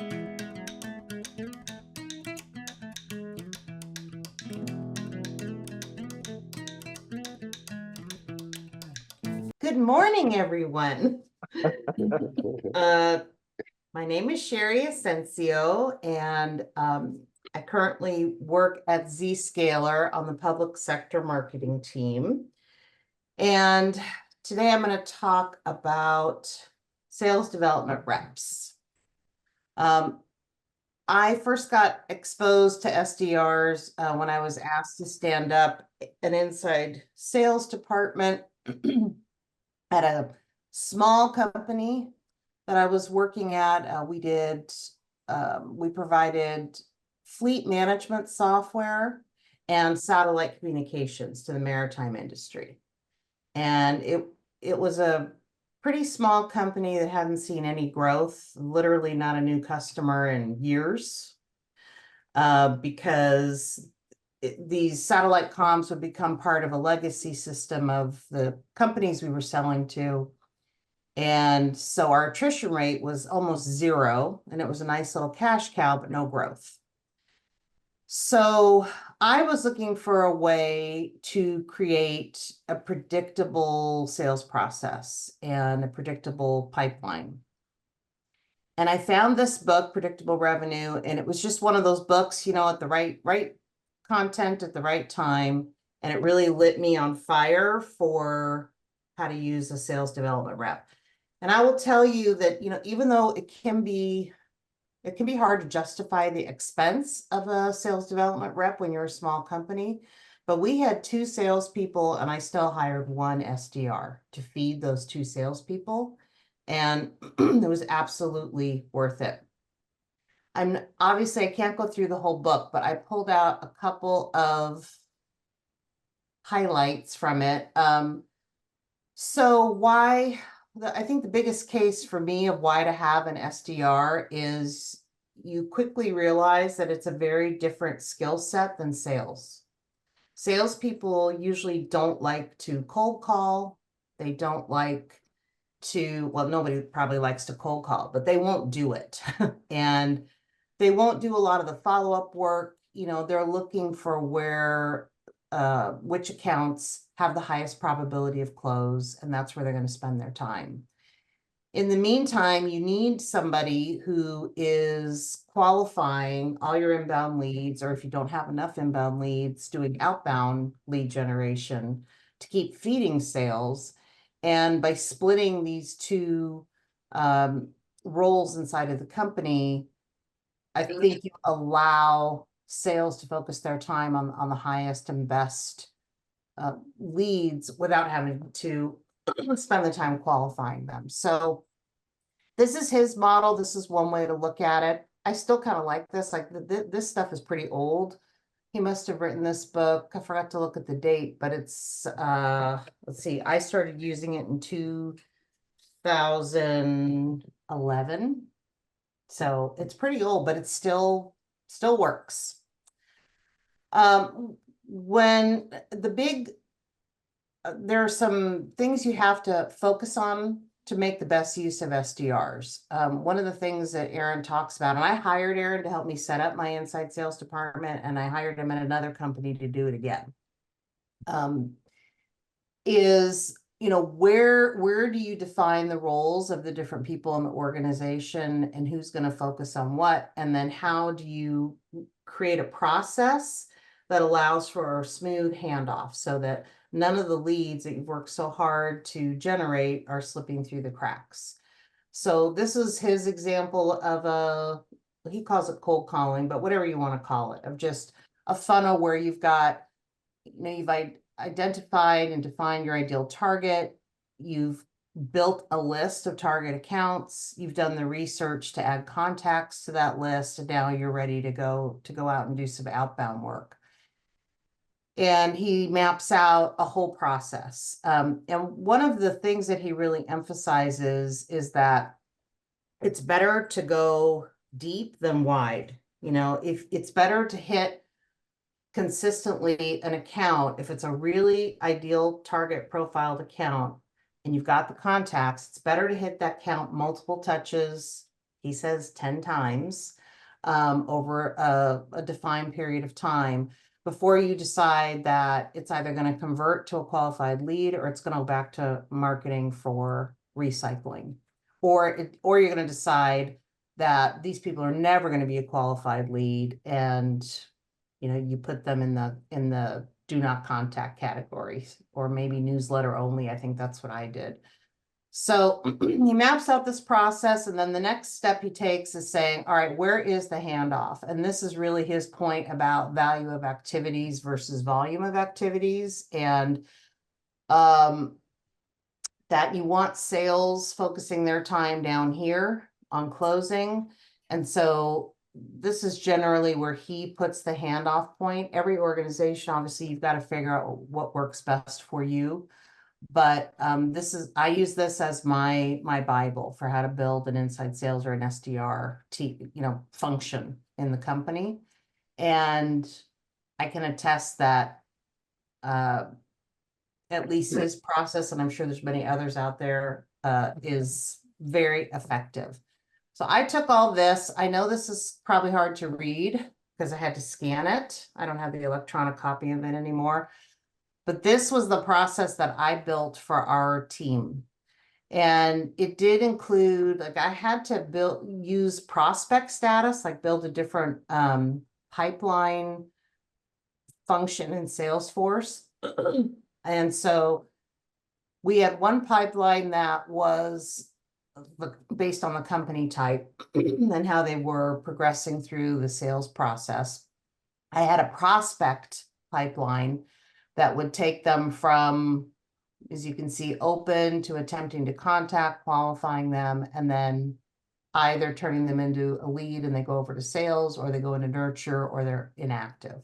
Good morning, everyone. My name is Sheri Ascencio, and I currently work at Zscaler on the public sector marketing team. And today I'm going to talk about sales development reps. I first got exposed to SDRs when I was asked to stand up an inside sales department at a small company that I was working at. We provided fleet management software and satellite communications to the maritime industry. And it was a pretty small company that hadn't seen any growth, literally not a new customer in years, because these satellite comms would become part of a legacy system of the companies we were selling to. And so our attrition rate was almost zero, and it was a nice little cash cow, but no growth. So I was looking for a way to create a predictable sales process and a predictable pipeline. And I found this book, Predictable Revenue, and it was just one of those books, at the right content at the right time. And it really lit me on fire for how to use a sales development rep. And I will tell you that, even though it can be hard to justify the expense of a sales development rep when you're a small company, but we had 2 salespeople and I still hired 1 SDR to feed those 2 salespeople. And it was absolutely worth it. Obviously, I can't go through the whole book, but I pulled out a couple of highlights from it. I think the biggest case for me of why to have an SDR is you quickly realize that it's a very different skill set than sales. Salespeople usually don't like to cold call. They don't like well, nobody probably likes to cold call, but they won't do it. And they won't do a lot of the follow-up work. They're looking for which accounts have the highest probability of close, and that's where they're going to spend their time. In the meantime, you need somebody who is qualifying all your inbound leads, or if you don't have enough inbound leads, doing outbound lead generation to keep feeding sales. And by splitting these 2 roles inside of the company, I think you allow sales to focus their time on the highest and best leads without having to spend the time qualifying them. So this is his model. This is one way to look at it. I still kind of like this. Like this stuff is pretty old. He must have written this book. I forgot to look at the date, but it's, let's see, I started using it in 2011. So it's pretty old, but it still works. There are some things you have to focus on to make the best use of SDRs. One of the things that Aaron talks about, and I hired Aaron to help me set up my inside sales department, and I hired him at another company to do it again, is, where do you define the roles of the different people in the organization and who's going to focus on what? And then how do you create a process that allows for a smooth handoff so that none of the leads that you've worked so hard to generate are slipping through the cracks? So this is his example of he calls it cold calling, but whatever you want to call it, of just a funnel where you've got, you've identified and defined your ideal target. You've built a list of target accounts. You've done the research to add contacts to that list. And now you're ready to go out and do some outbound work. And he maps out a whole process. And one of the things that he really emphasizes is that it's better to go deep than wide. If it's better to hit consistently an account, if it's a really ideal target profiled account and you've got the contacts, it's better to hit that account multiple touches he says 10 times over a defined period of time before you decide that it's either going to convert to a qualified lead or it's going to go back to marketing for recycling. Or you're going to decide that these people are never going to be a qualified lead, and you put them in the do not contact category, or maybe newsletter only. I think that's what I did. So he maps out this process, and then the next step he takes is saying, all right, where is the handoff? And this is really his point about value of activities versus volume of activities, and that you want sales focusing their time down here on closing. And so this is generally where he puts the handoff point. Every organization, obviously, you've got to figure out what works best for you. But I use this as my Bible for how to build an inside sales or an SDR function in the company. And I can attest that at least his process, and I'm sure there's many others out there, is very effective. So I took all this. I know this is probably hard to read because I had to scan it. I don't have the electronic copy of it anymore. But this was the process that I built for our team. And it did include, like, I had to use prospect status, like build a different pipeline function in Salesforce. And so we had one pipeline that was based on the company type and how they were progressing through the sales process. I had a prospect pipeline that would take them from, as you can see, open to attempting to contact, qualifying them, and then either turning them into a lead and they go over to sales, or they go into nurture, or they're inactive.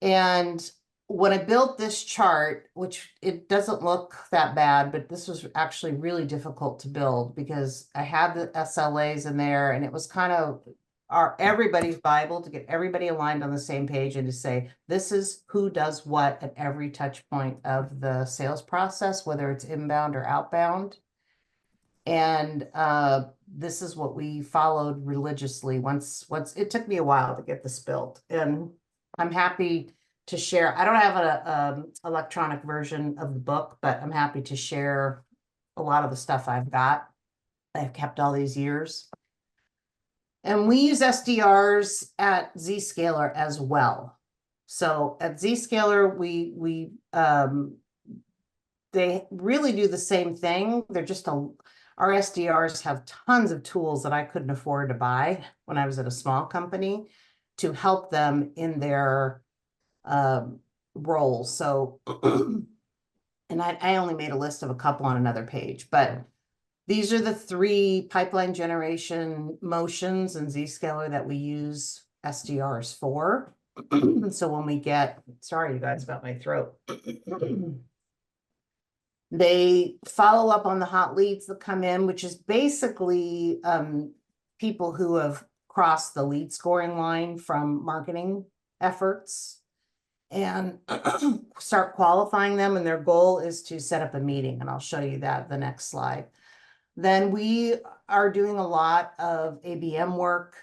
And when I built this chart, which it doesn't look that bad, but this was actually really difficult to build because I had the SLAs in there, and it was kind of everybody's Bible to get everybody aligned on the same page and to say, this is who does what at every touch point of the sales process, whether it's inbound or outbound. And this is what we followed religiously. Once it took me a while to get this built, and I'm happy to share. I don't have an electronic version of the book, but I'm happy to share a lot of the stuff I've kept all these years. And we use SDRs at Zscaler as well. So at Zscaler, they really do the same thing. They're just our SDRs have tons of tools that I couldn't afford to buy when I was at a small company to help them in their roles. So, and I only made a list of a couple on another page, but these are the 3 pipeline generation motions in Zscaler that we use SDRs for. So when we sorry, you guys, about my throat. They follow up on the hot leads that come in, which is basically people who have crossed the lead scoring line from marketing efforts, and start qualifying them. And their goal is to set up a meeting. And I'll show you that the next slide. Then we are doing a lot of ABM work.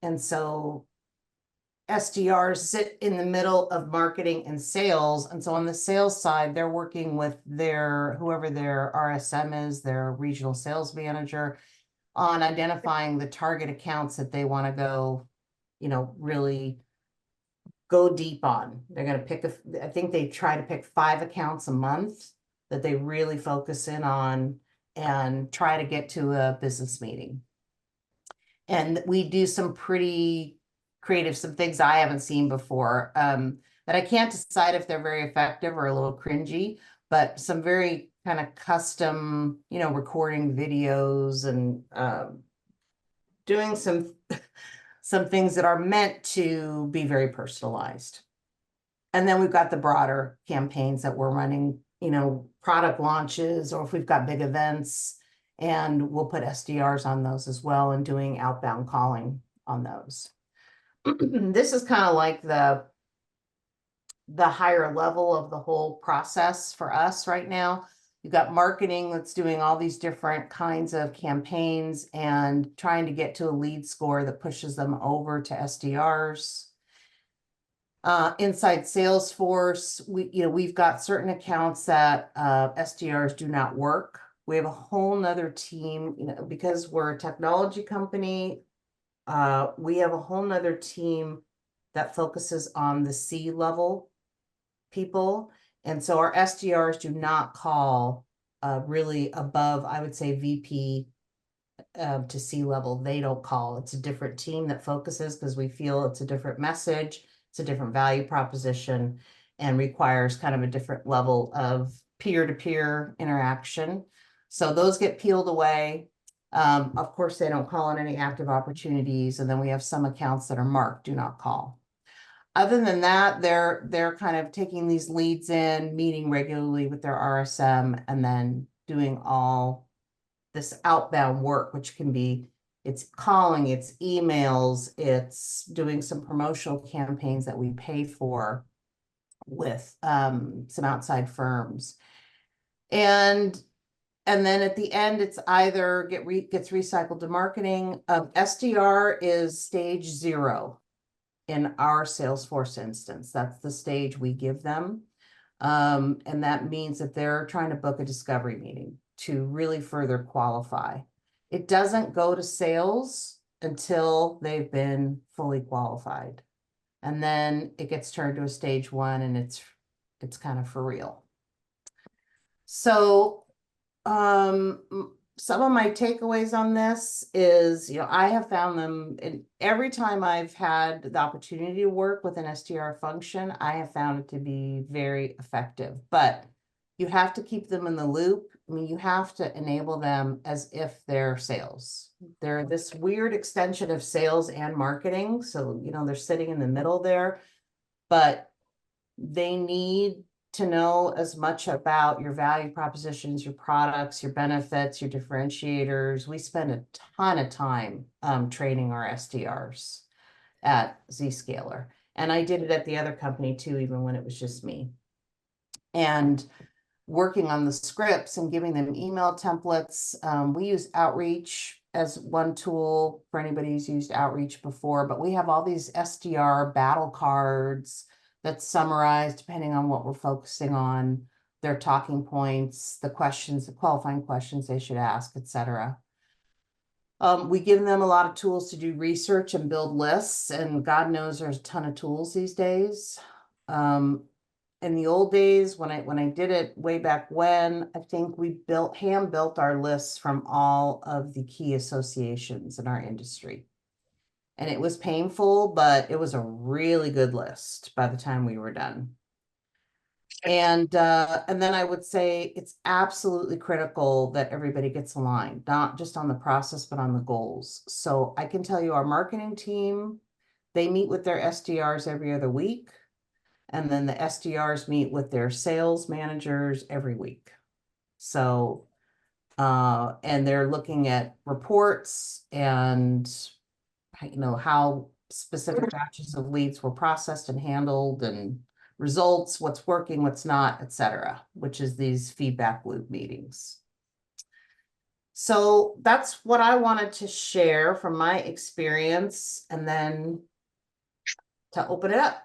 And so SDRs sit in the middle of marketing and sales. And so on the sales side, they're working with whoever their RSM is, their regional sales manager, on identifying the target accounts that they want to go, really go deep on. They're going to pick I think they try to pick 5 accounts a month that they really focus in on and try to get to a business meeting. And we do some pretty creative, some things I haven't seen before, that I can't decide if they're very effective or a little cringy, but some very kind of custom, recording videos and doing some things that are meant to be very personalized. And then we've got the broader campaigns that we're running, product launches, or if we've got big events, and we'll put SDRs on those as well, and doing outbound calling on those. This is kind of like the higher level of the whole process for us right now. You've got marketing that's doing all these different kinds of campaigns and trying to get to a lead score that pushes them over to SDRs. Inside Salesforce, we've got certain accounts that SDRs do not work. We have a whole nother team, because we're a technology company. We have a whole nother team that focuses on the C-level people. And so our SDRs do not call really above, I would say, VP to C-level. They don't call. It's a different team that focuses because we feel it's a different message, it's a different value proposition, and requires kind of a different level of peer-to-peer interaction. So those get peeled away. Of course, they don't call on any active opportunities. And then we have some accounts that are marked, do not call. Other than that, they're kind of taking these leads in, meeting regularly with their RSM, and then doing all this outbound work, which can be, it's calling, it's emails, it's doing some promotional campaigns that we pay for with some outside firms. And then at the end, it's either gets recycled to marketing. SDR is stage 0 in our Salesforce instance. That's the stage we give them. And that means that they're trying to book a discovery meeting to really further qualify. It doesn't go to sales until they've been fully qualified. And then it gets turned to a stage 1, and it's kind of for real. So some of my takeaways on this is, I have found them, and every time I've had the opportunity to work with an SDR function, I have found it to be very effective. But you have to keep them in the loop. I mean, you have to enable them as if they're sales. They're this weird extension of sales and marketing. So, they're sitting in the middle there, but they need to know as much about your value propositions, your products, your benefits, your differentiators. We spend a ton of time training our SDRs at Zscaler. And I did it at the other company too, even when it was just me. And working on the scripts and giving them email templates. We use Outreach as one tool for anybody who's used Outreach before, but we have all these SDR battle cards that summarize, depending on what we're focusing on, their talking points, the questions, the qualifying questions they should ask, etc. We give them a lot of tools to do research and build lists, and God knows there's a ton of tools these days. In the old days, when I did it way back when, I think we hand built our lists from all of the key associations in our industry. And it was painful, but it was a really good list by the time we were done. And then I would say it's absolutely critical that everybody gets aligned, not just on the process, but on the goals. So I can tell you our marketing team, they meet with their SDRs every other week. And then the SDRs meet with their sales managers every week. So, and they're looking at reports and, how specific batches of leads were processed and handled, and results, what's working, what's not, etc., which is these feedback loop meetings. So that's what I wanted to share from my experience, and then to open it up.